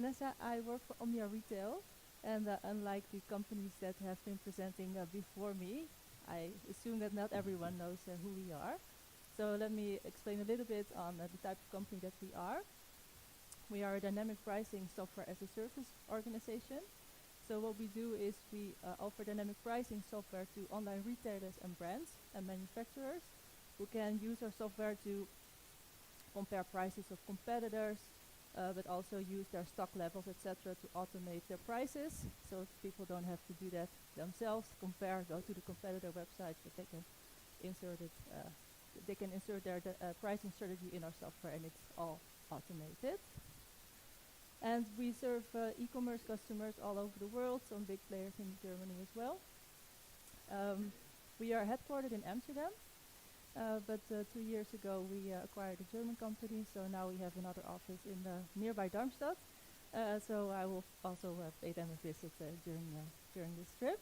Vanessa, I work for Omnia Retail, and unlike the companies that have been presenting before me, I assume that not everyone knows who we are. So let me explain a little bit on the type of company that we are. We are a dynamic pricing software as a service organization. So what we do is we offer dynamic pricing software to online retailers and brands and manufacturers who can use our software to compare prices of competitors, but also use their stock levels, etc., to automate their prices, so people don't have to do that themselves. Go to the competitor website, but they can insert it. They can insert their pricing strategy in our software, and it's all automated. And we serve e-commerce customers all over the world, some big players in Germany as well. We are headquartered in Amsterdam. But 2 years ago we acquired a German company, so now we have another office in nearby Darmstadt. So I will also pay them a visit during this trip.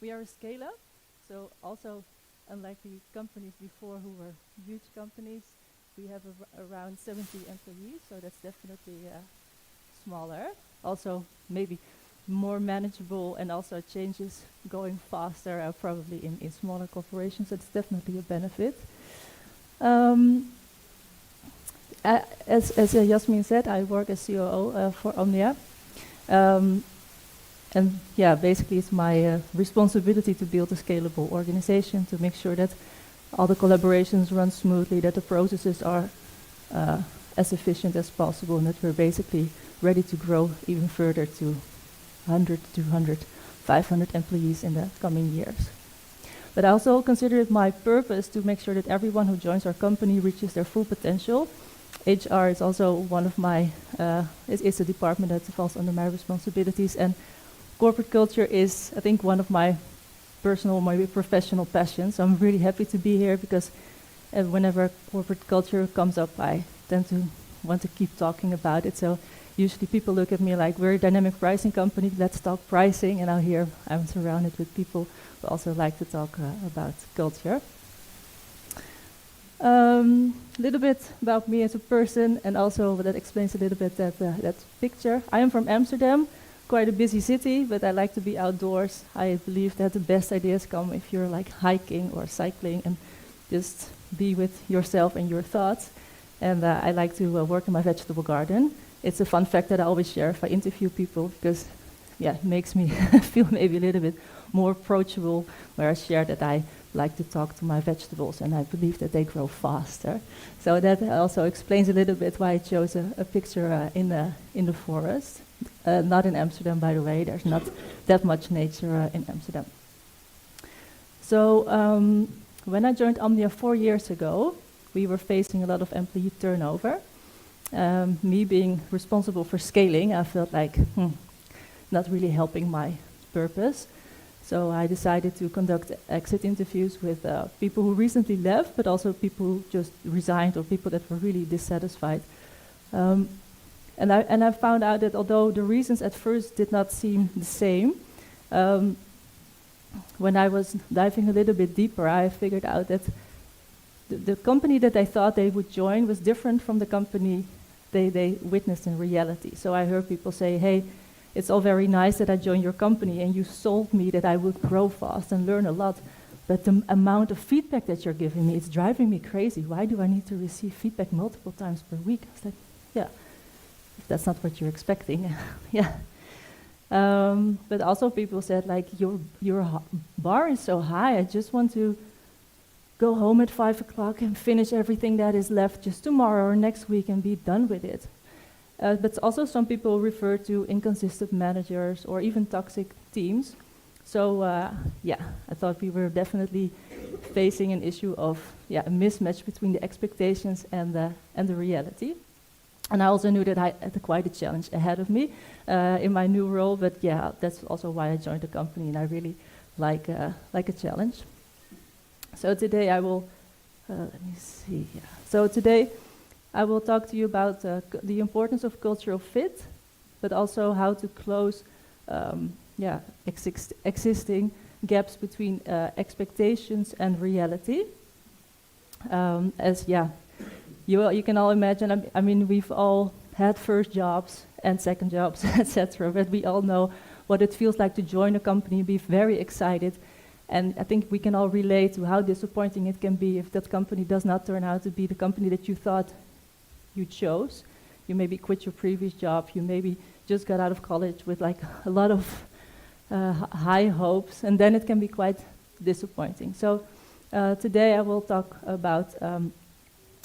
We are a scale-up, so also unlike the companies before who were huge companies, we have around 70 employees, so that's definitely smaller. Also maybe more manageable, and also changes going faster probably in smaller corporations. It's definitely a benefit. As Jasmin said, I work as COO for Omnia. And yeah, basically it's my responsibility to build a scalable organization, to make sure that all the collaborations run smoothly, that the processes are as efficient as possible, and that we're basically ready to grow even further to 100, 200, 500 employees in the coming years. But I also consider it my purpose to make sure that everyone who joins our company reaches their full potential. HR is also one of my, it's a department that falls under my responsibilities, and corporate culture is, I think, one of my personal, my professional passions. So I'm really happy to be here, because whenever corporate culture comes up, I tend to want to keep talking about it. So usually people look at me like, we're a dynamic pricing company, let's talk pricing. And now here I'm surrounded with people who also like to talk about culture. A little bit about me as a person, and also that explains a little bit that picture. I am from Amsterdam, quite a busy city, but I like to be outdoors. I believe that the best ideas come if you're like hiking or cycling and just be with yourself and your thoughts. And I like to work in my vegetable garden. It's a fun fact that I always share if I interview people, because yeah, it makes me feel maybe a little bit more approachable, where I share that I like to talk to my vegetables and I believe that they grow faster. So that also explains a little bit why I chose a picture in the forest. Not in Amsterdam, by the way. There's not that much nature in Amsterdam. So when I joined Omnia 4 years ago, we were facing a lot of employee turnover. Me being responsible for scaling, I felt like not really helping my purpose. So I decided to conduct exit interviews with people who recently left, but also people who just resigned, or people that were really dissatisfied. And I found out that although the reasons at first did not seem the same, when I was diving a little bit deeper, I figured out that the company that I thought they would join was different from the company they witnessed in reality. So I heard people say, hey, it's all very nice that I joined your company and you sold me that I would grow fast and learn a lot, but the amount of feedback that you're giving me, it's driving me crazy. Why do I need to receive feedback multiple times per week? I was like, yeah, if that's not what you're expecting, yeah. But also people said, like, your bar is so high, I just want to go home at 5 o'clock and finish everything that is left just tomorrow or next week and be done with it. But also some people refer to inconsistent managers or even toxic teams. So yeah, I thought we were definitely facing an issue of a mismatch between the expectations and the reality. And I also knew that I had quite a challenge ahead of me in my new role. But yeah, that's also why I joined the company, and I really like a challenge. So today I will, let me see. Yeah. So today I will talk to you about the importance of cultural fit, but also how to close existing gaps between expectations and reality. You can all imagine, I mean, we've all had first jobs and second jobs, etc. But we all know what it feels like to join a company, be very excited. And I think we can all relate to how disappointing it can be if that company does not turn out to be the company that you thought you chose. You maybe quit your previous job, you maybe just got out of college with like a lot of high hopes, and then it can be quite disappointing. So today I will talk about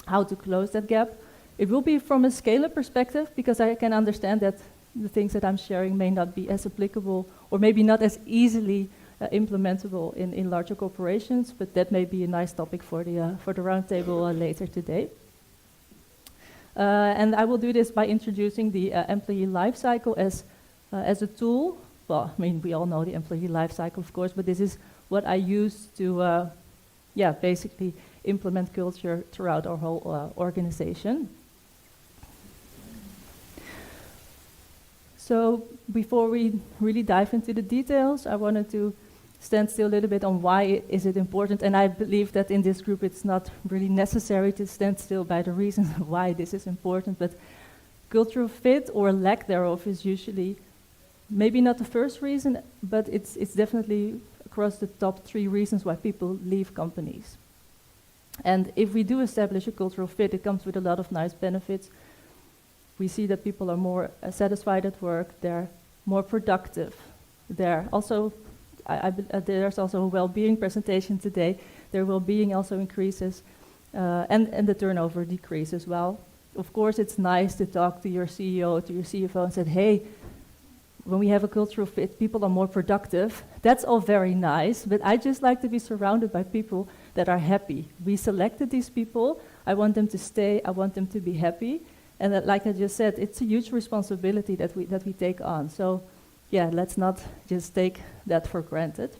how to close that gap. It will be from a scale-up perspective, because I can understand that the things that I'm sharing may not be as applicable, or maybe not as easily implementable in larger corporations, but that may be a nice topic for the roundtable later today. And I will do this by introducing the employee life cycle as a tool. Well, I mean, we all know the employee life cycle, of course, but this is what I use to, basically implement culture throughout our whole organization. So before we really dive into the details, I wanted to stand still a little bit on why is it important, and I believe that in this group it's not really necessary to stand still by the reasons why this is important, but cultural fit or lack thereof is usually maybe not the first reason, but it's definitely across the top 3 reasons why people leave companies. And if we do establish a cultural fit, it comes with a lot of nice benefits. We see that people are more satisfied at work, they're more productive. They're also, there's also a well-being presentation today. Their well-being also increases, and the turnover decreases as well. Of course, it's nice to talk to your CEO, to your CFO, and say, hey, when we have a cultural fit, people are more productive. That's all very nice, but I just like to be surrounded by people that are happy. We selected these people. I want them to stay. I want them to be happy. And that, like I just said, it's a huge responsibility that we take on. So, yeah, let's not just take that for granted.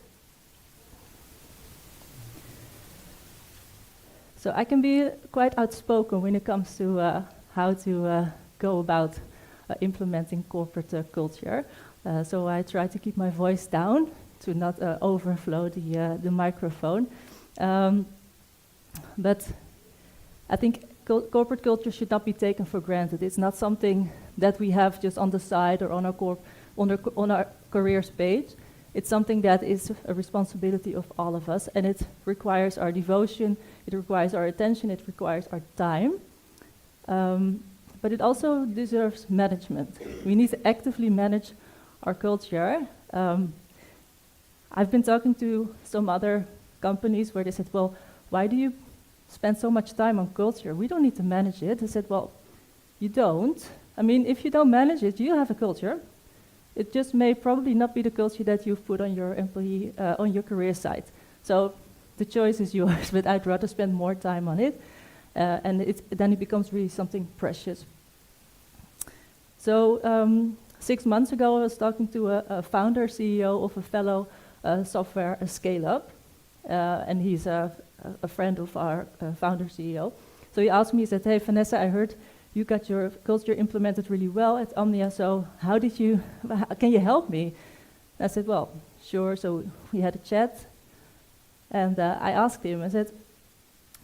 So I can be quite outspoken when it comes to how to go about implementing corporate culture. So I try to keep my voice down to not overflow the microphone. But I think corporate culture should not be taken for granted. It's not something that we have just on the side or on our careers page. It's something that is a responsibility of all of us, and it requires our devotion, it requires our attention, it requires our time. But it also deserves management. We need to actively manage our culture. I've been talking to some other companies where they said, well, why do you spend so much time on culture? We don't need to manage it. I said, well, you don't. I mean, if you don't manage it, you have a culture. It just may probably not be the culture that you've put on your employee, on your career site. So the choice is yours, but I'd rather spend more time on it. And then it becomes really something precious. So 6 months ago, I was talking to a founder, CEO of a fellow software scale-up, and he's a friend of our founder, CEO. So he asked me, he said, hey, Vanessa, I heard you got your culture implemented really well at Omnia, so can you help me? I said, well, sure. So we had a chat, and I asked him, I said,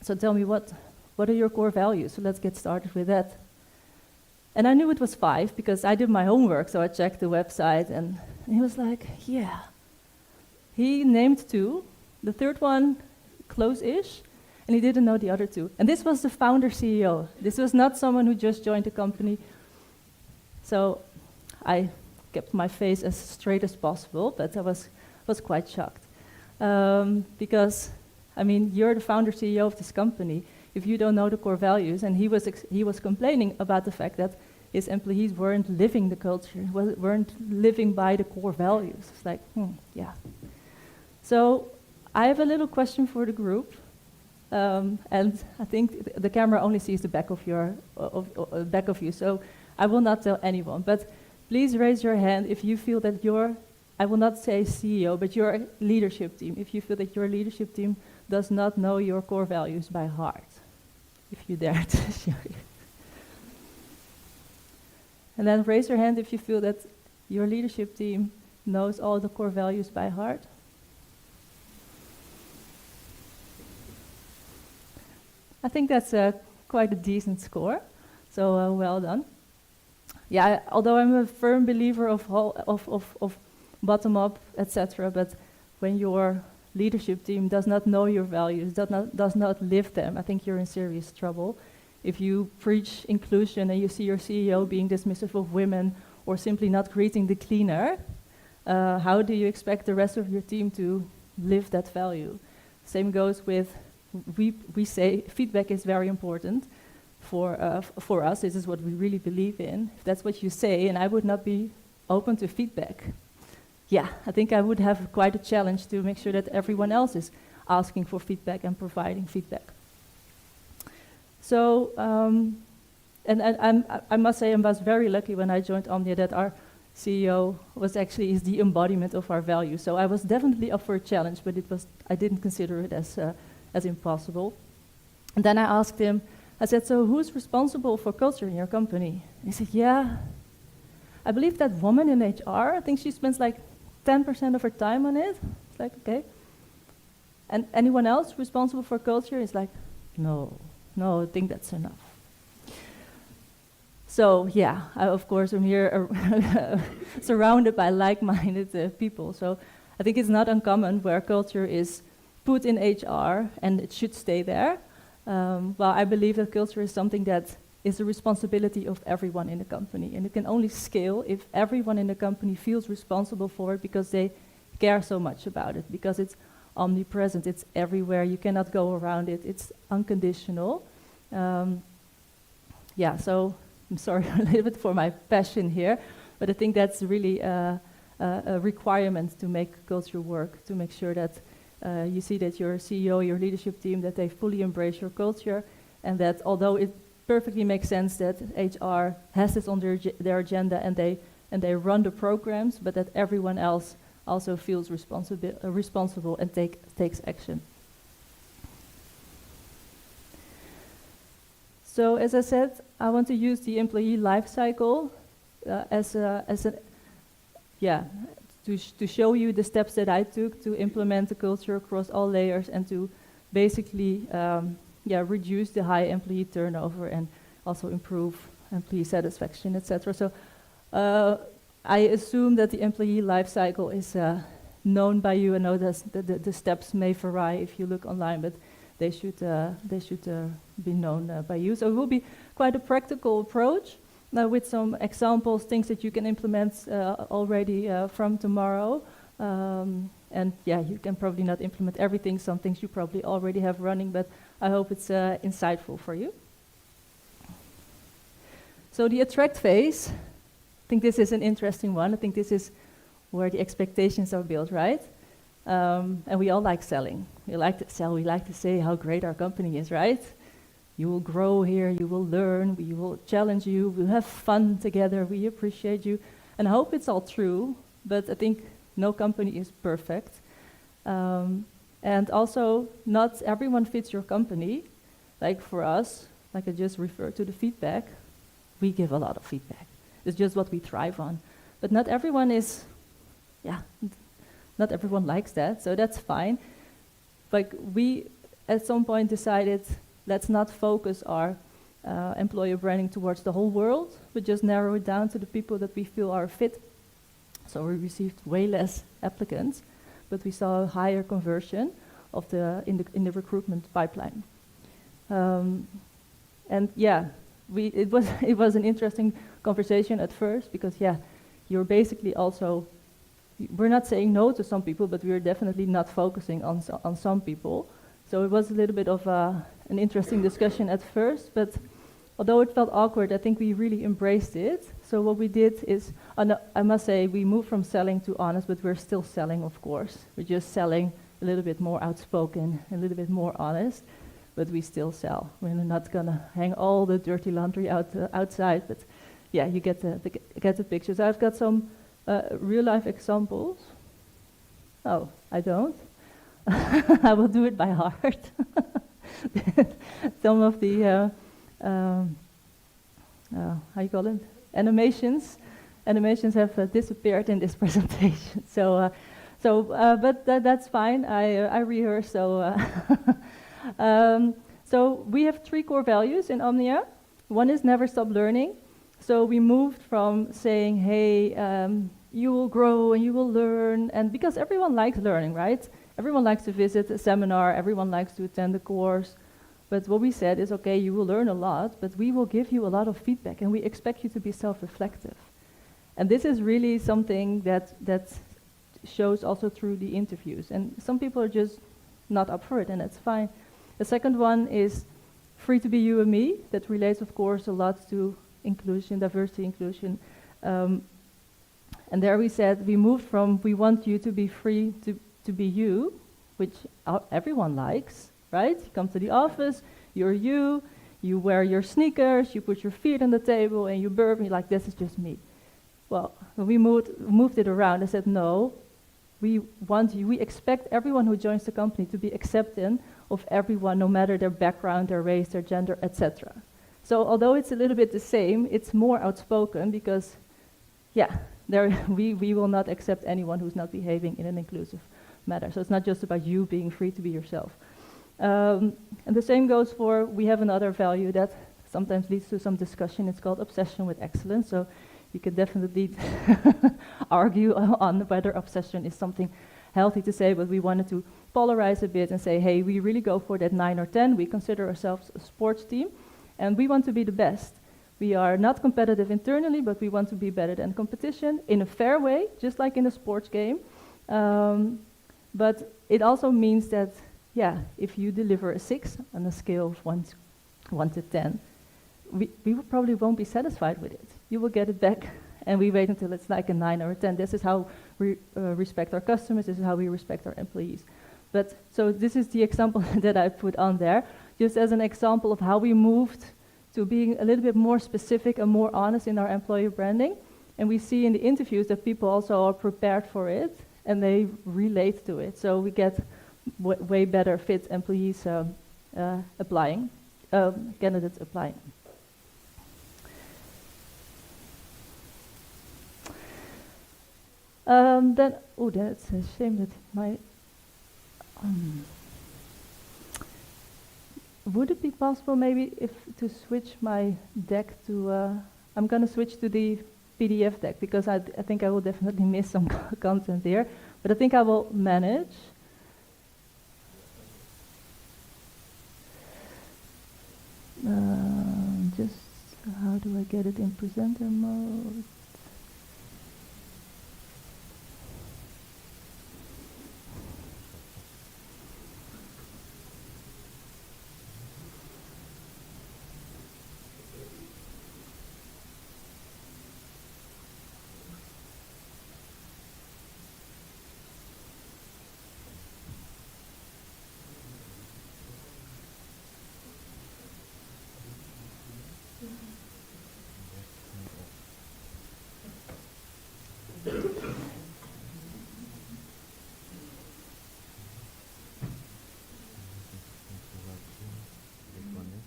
so tell me, what are your core values? So let's get started with that. And I knew it was 5 because I did my homework, so I checked the website, and he was like, yeah. He named 2, the third one, close-ish, and he didn't know the other 2. And this was the founder CEO. This was not someone who just joined the company. So I kept my face as straight as possible, but I was quite shocked. Because, I mean, you're the founder CEO of this company. If you don't know the core values, and he was complaining about the fact that his employees weren't living the culture, weren't living by the core values. It's like, yeah. So I have a little question for the group, and I think the camera only sees the back of you, so I will not tell anyone. But please raise your hand if you feel that I will not say CEO, but your leadership team, if you feel that your leadership team does not know your core values by heart, if you dare to show it. And then raise your hand if you feel that your leadership team knows all the core values by heart. I think that's quite a decent score, so well done. yeah, although I'm a firm believer of bottom up, etc., but when your leadership team does not know your values, does not live them, I think you're in serious trouble. If you preach inclusion and you see your CEO being dismissive of women or simply not greeting the cleaner, how do you expect the rest of your team to live that value? Same goes with, we say feedback is very important for us. This is what we really believe in. If that's what you say, and I would not be open to feedback, yeah, I think I would have quite a challenge to make sure that everyone else is asking for feedback and providing feedback. So, I must say I was very lucky when I joined Omnia that our CEO is the embodiment of our values. So I was definitely up for a challenge, but I didn't consider it as impossible. And then I asked him, I said, so who's responsible for culture in your company? And he said, yeah, I believe that woman in HR, I think she spends like 10% of her time on it. It's like, okay. And anyone else responsible for culture? It's like, no, I think that's enough. So yeah, of course I'm here surrounded by like-minded people. So I think it's not uncommon where culture is put in HR and it should stay there. Well, I believe that culture is something that is the responsibility of everyone in the company, and it can only scale if everyone in the company feels responsible for it because they care so much about it, because it's omnipresent, it's everywhere, you cannot go around it, it's unconditional. Yeah, so I'm sorry a little bit for my passion here, but I think that's really a requirement to make culture work, to make sure that you see that your CEO, your leadership team, that they fully embrace your culture, and that although it perfectly makes sense that HR has this on their agenda and they run the programs, but that everyone else also feels responsible and takes action. So as I said, I want to use the employee life cycle to show you the steps that I took to implement the culture across all layers and to basically reduce the high employee turnover and also improve employee satisfaction, etc. So I assume that the employee life cycle is known by you. I know that the steps may vary if you look online, but they should be known by you. So it will be quite a practical approach with some examples, things that you can implement already from tomorrow. And yeah, you can probably not implement everything. Some things you probably already have running, but I hope it's insightful for you. So the attract phase, I think this is an interesting one. I think this is where the expectations are built, right? And we all like selling. We like to sell, we like to say how great our company is, right? You will grow here, you will learn, we will challenge you, we'll have fun together, we appreciate you. And I hope it's all true, but I think no company is perfect. And also, not everyone fits your company. Like for us, like I just referred to the feedback, we give a lot of feedback. It's just what we thrive on. But not everyone not everyone likes that, so that's fine. Like we, at some point, decided, let's not focus our employer branding towards the whole world, but just narrow it down to the people that we feel are fit. So we received way less applicants, but we saw a higher conversion of in the recruitment pipeline. And yeah, it was an interesting conversation at first, because yeah, you're basically also, we're not saying no to some people, but we're definitely not focusing on some people. So it was a little bit of an interesting discussion at first, but although it felt awkward, I think we really embraced it. So what we did is, I must say, we moved from selling to honest, but we're still selling, of course. We're just selling a little bit more outspoken, a little bit more honest, but we still sell. We're not gonna hang all the dirty laundry outside, but yeah, you get the picture. So I've got some real life examples. Oh, I don't. I will do it by heart. Some of the how you call it? Animations have disappeared in this presentation. But that's fine. I rehearsed. So we have 3 core values in Omnia. One is never stop learning. So we moved from saying, hey, you will grow and you will learn, and because everyone likes learning, right? Everyone likes to visit a seminar, everyone likes to attend a course, but what we said is, okay, you will learn a lot, but we will give you a lot of feedback, and we expect you to be self-reflective. And this is really something that shows also through the interviews, and some people are just not up for it, and that's fine. The second one is free to be you and me. That relates, of course, a lot to inclusion, diversity, inclusion. And there we said, we moved from, we want you to be free to be you, which everyone likes, right? You come to the office, you're you wear your sneakers, you put your feet on the table, and you burp, and you're like, this is just me. Well, when we moved it around, I said, no, we expect everyone who joins the company to be accepting of everyone, no matter their background, their race, their gender, etc. So although it's a little bit the same, it's more outspoken because, yeah, we will not accept anyone who's not behaving in an inclusive manner. So it's not just about you being free to be yourself. And the same goes for, we have another value that sometimes leads to some discussion. It's called obsession with excellence. So you can definitely argue on whether obsession is something healthy to say, but we wanted to polarize a bit and say, hey, we really go for that 9 or 10. We consider ourselves a sports team, and we want to be the best. We are not competitive internally, but we want to be better than competition in a fair way, just like in a sports game. But it also means that, yeah, if you deliver a 6 on a scale of 1 to 10, we probably won't be satisfied with it. You will get it back, and we wait until it's like a 9 or a 10. This is how we respect our customers. This is how we respect our employees. But so this is the example that I put on there, just as an example of how we moved to being a little bit more specific and more honest in our employee branding. And we see in the interviews that people also are prepared for it, and they relate to it. So we get way better fit employees candidates applying. Then, that's a shame that my... would it be possible maybe to switch my deck to... I'm going to switch to the PDF deck, because I think I will definitely miss some content here, but I think I will manage. Just how do I get it in presenter mode?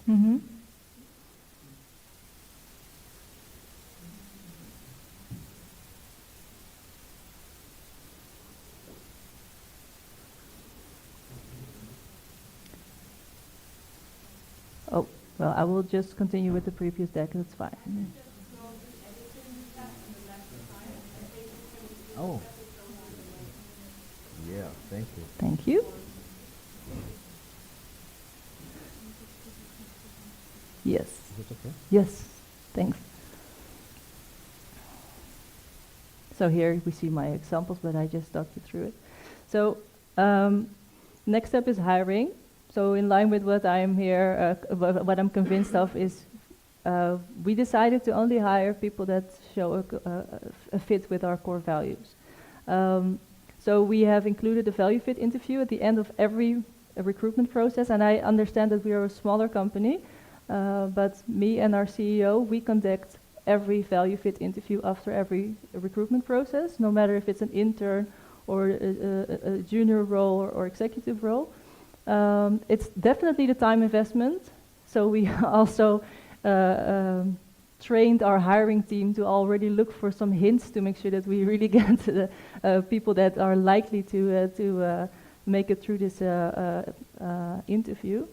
Mm-hmm. Oh, well, I will just continue with the previous deck, that's fine. Oh. Yeah, thank you. Thank you. Yes. Is it okay? Yes, thanks. So here we see my examples, but I just talked you through it. So next step is hiring. So in line with what I'm here, what I'm convinced of is we decided to only hire people that show a fit with our core values. So we have included a value fit interview at the end of every recruitment process, and I understand that we are a smaller company, but me and our CEO, we conduct every value fit interview after every recruitment process, no matter if it's an intern or a junior role or executive role. It's definitely the time investment, so we also trained our hiring team to already look for some hints to make sure that we really get the people that are likely to make it through this interview.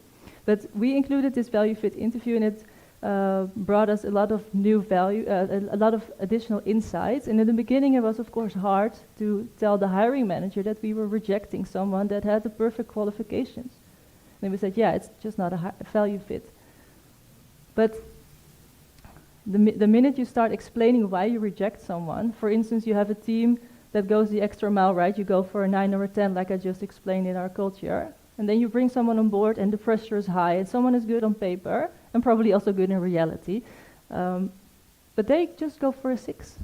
But we included this value fit interview, and it brought us a lot of new value, a lot of additional insights. And in the beginning, it was of course hard to tell the hiring manager that we were rejecting someone that had the perfect qualifications. And we said, yeah, it's just not a value fit. But the minute you start explaining why you reject someone, for instance, you have a team that goes the extra mile, right? You go for a 9 or a 10, like I just explained in our culture. And then you bring someone on board and the pressure is high, and someone is good on paper, and probably also good in reality. But they just go for a 6.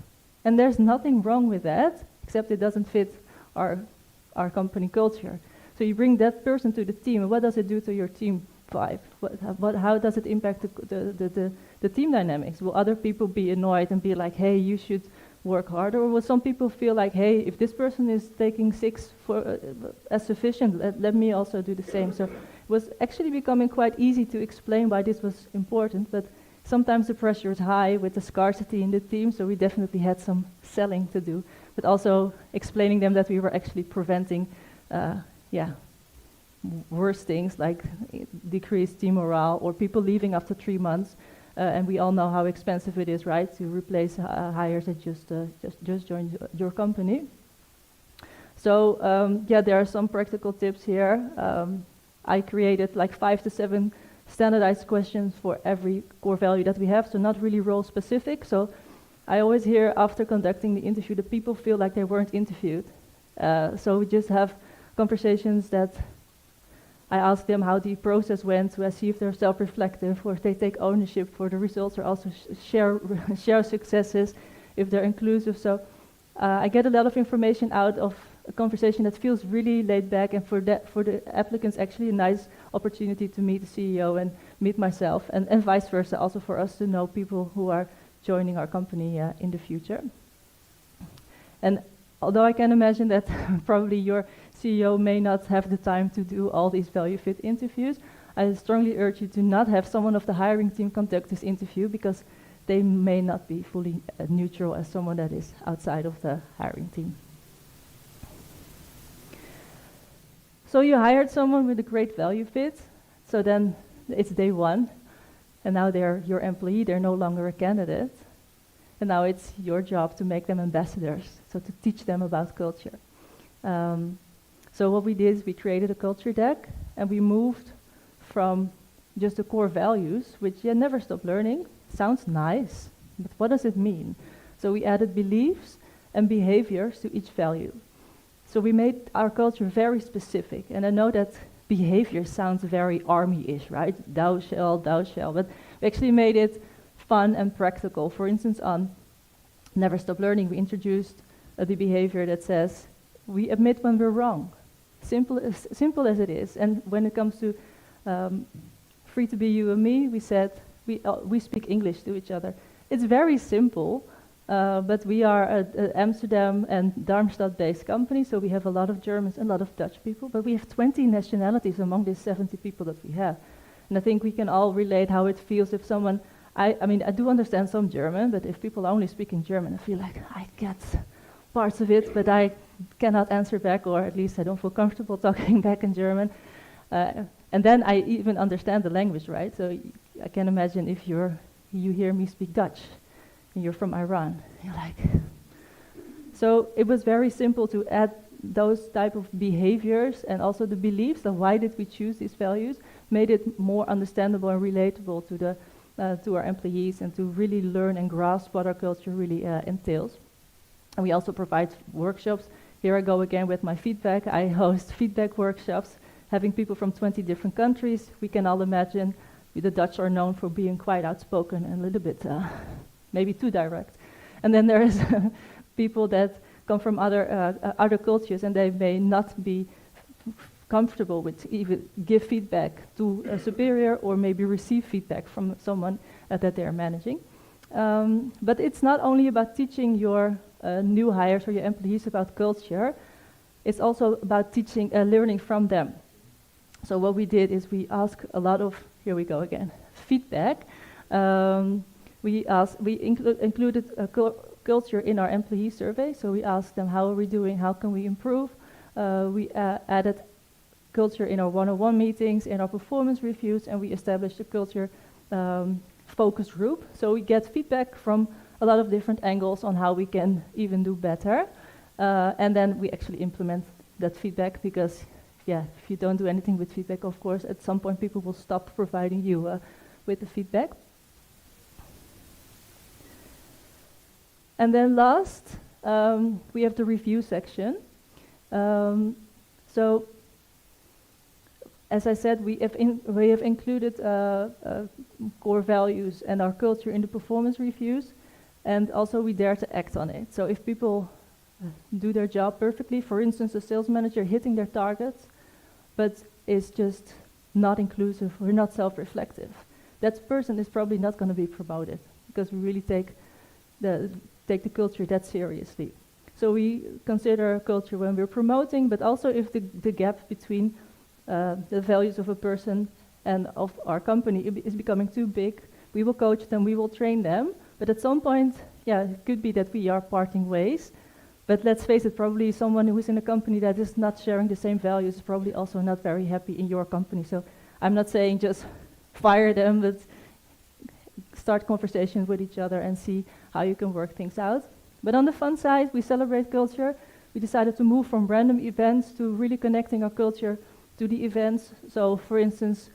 And there's nothing wrong with that, except it doesn't fit our company culture. So you bring that person to the team, and what does it do to your team vibe? How does it impact the team dynamics? Will other people be annoyed and be like, hey, you should work harder? Or will some people feel like, hey, if this person is taking 6 for as sufficient, let me also do the same? So it was actually becoming quite easy to explain why this was important, but sometimes the pressure is high with the scarcity in the team, so we definitely had some selling to do, but also explaining them that we were actually preventing worse things like decreased team morale or people leaving after 3 months. And we all know how expensive it is, right, to replace hires that just joined your company. So there are some practical tips here. I created like 5 to 7 standardized questions for every core value that we have, so not really role specific. So I always hear after conducting the interview that people feel like they weren't interviewed. So we just have conversations that I ask them how the process went to see if they're self-reflective or if they take ownership for the results, or also share successes if they're inclusive. So I get a lot of information out of a conversation that feels really laid back, and for the applicants actually a nice opportunity to meet the CEO and meet myself, and vice versa, also for us to know people who are joining our company in the future. And although I can imagine that probably your CEO may not have the time to do all these value fit interviews, I strongly urge you to not have someone of the hiring team conduct this interview, because they may not be fully neutral as someone that is outside of the hiring team. So you hired someone with a great value fit, so then it's day 1, and now they're your employee, they're no longer a candidate, and now it's your job to make them ambassadors, so to teach them about culture. So what we did is we created a culture deck, and we moved from just the core values, which never stop learning. Sounds nice, but what does it mean? So we added beliefs and behaviors to each value. So we made our culture very specific, and I know that behavior sounds very army-ish, right? Thou shalt, but we actually made it fun and practical. For instance, on Never Stop Learning, we introduced the behavior that says, we admit when we're wrong. Simple as it is. And when it comes to free to be you and me, we said we speak English to each other. It's very simple, but we are an Amsterdam and Darmstadt-based company, so we have a lot of Germans and a lot of Dutch people, but we have 20 nationalities among these 70 people that we have. And I think we can all relate how it feels if someone, I mean, I do understand some German, but if people are only speaking German, I feel like I get parts of it, but I cannot answer back, or at least I don't feel comfortable talking back in German. And then I even understand the language, right? So I can imagine if you hear me speak Dutch, and you're from Iran, you're like... So it was very simple to add those type of behaviors and also the beliefs of why did we choose these values, made it more understandable and relatable to our employees, and to really learn and grasp what our culture really entails. And we also provide workshops. Here I go again with my feedback. I host feedback workshops, having people from 20 different countries. We can all imagine the Dutch are known for being quite outspoken and a little bit maybe too direct. And then there is people that come from other cultures, and they may not be comfortable with even give feedback to a superior, or maybe receive feedback from someone that they're managing. But it's not only about teaching your new hires or your employees about culture, it's also about teaching, learning from them. So what we did is we asked a lot of, here we go again, feedback. We included culture in our employee survey, so we asked them, how are we doing, how can we improve? We added culture in our one-on-one meetings, in our performance reviews, and we established a culture focus group. So we get feedback from a lot of different angles on how we can even do better. And then we actually implement that feedback because, yeah, if you don't do anything with feedback, of course, at some point people will stop providing you with the feedback. And then last, we have the review section. So, as I said, we have included core values and our culture in the performance reviews, and also we dare to act on it. So if people do their job perfectly, for instance, a sales manager hitting their targets, but is just not inclusive or not self-reflective, that person is probably not going to be promoted because we really take the culture that seriously. So we consider culture when we're promoting, but also if the gap between the values of a person and of our company is becoming too big, we will coach them, we will train them, but at some point, yeah, it could be that we are parting ways. But let's face it, probably someone who is in a company that is not sharing the same values is probably also not very happy in your company. So I'm not saying just fire them, but start conversations with each other and see how you can work things out. But on the fun side, we celebrate culture. We decided to move from random events to really connecting our culture to the events. So for instance,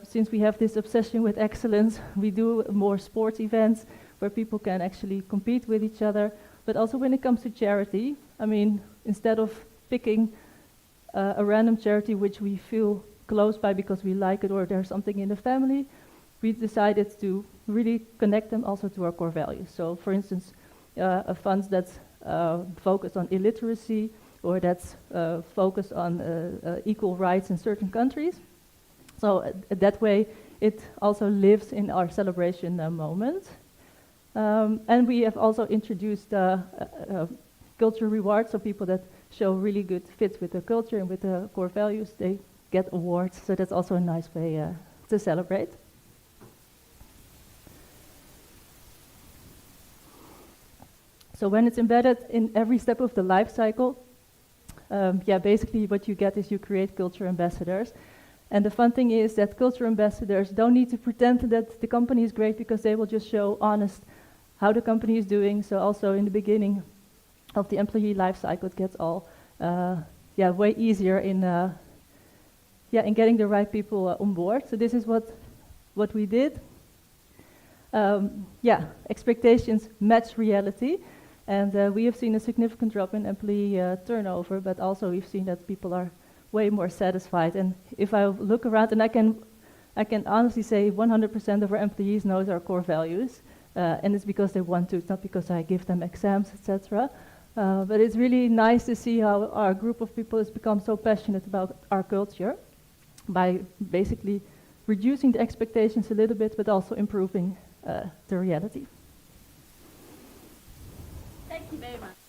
since we have this obsession with excellence, we do more sports events where people can actually compete with each other. But also when it comes to charity, I mean, instead of picking a random charity which we feel close by because we like it or there's something in the family, we decided to really connect them also to our core values. So for instance, a fund that's focused on illiteracy or that's focused on equal rights in certain countries. So that way it also lives in our celebration moment. And we have also introduced culture rewards, so people that show really good fits with the culture and with the core values, they get awards, so that's also a nice way to celebrate. So when it's embedded in every step of the life cycle, basically what you get is you create culture ambassadors. And the fun thing is that culture ambassadors don't need to pretend that the company is great because they will just show honest how the company is doing. So also in the beginning of the employee life cycle, it gets all way easier in getting the right people on board. So this is what we did. Expectations match reality. And we have seen a significant drop in employee turnover, but also we've seen that people are way more satisfied. And if I look around, and I can honestly say 100% of our employees knows our core values, and it's because they want to, it's not because I give them exams, etc. But it's really nice to see how our group of people has become so passionate about our culture by basically reducing the expectations a little bit, but also improving the reality. Thank you very much.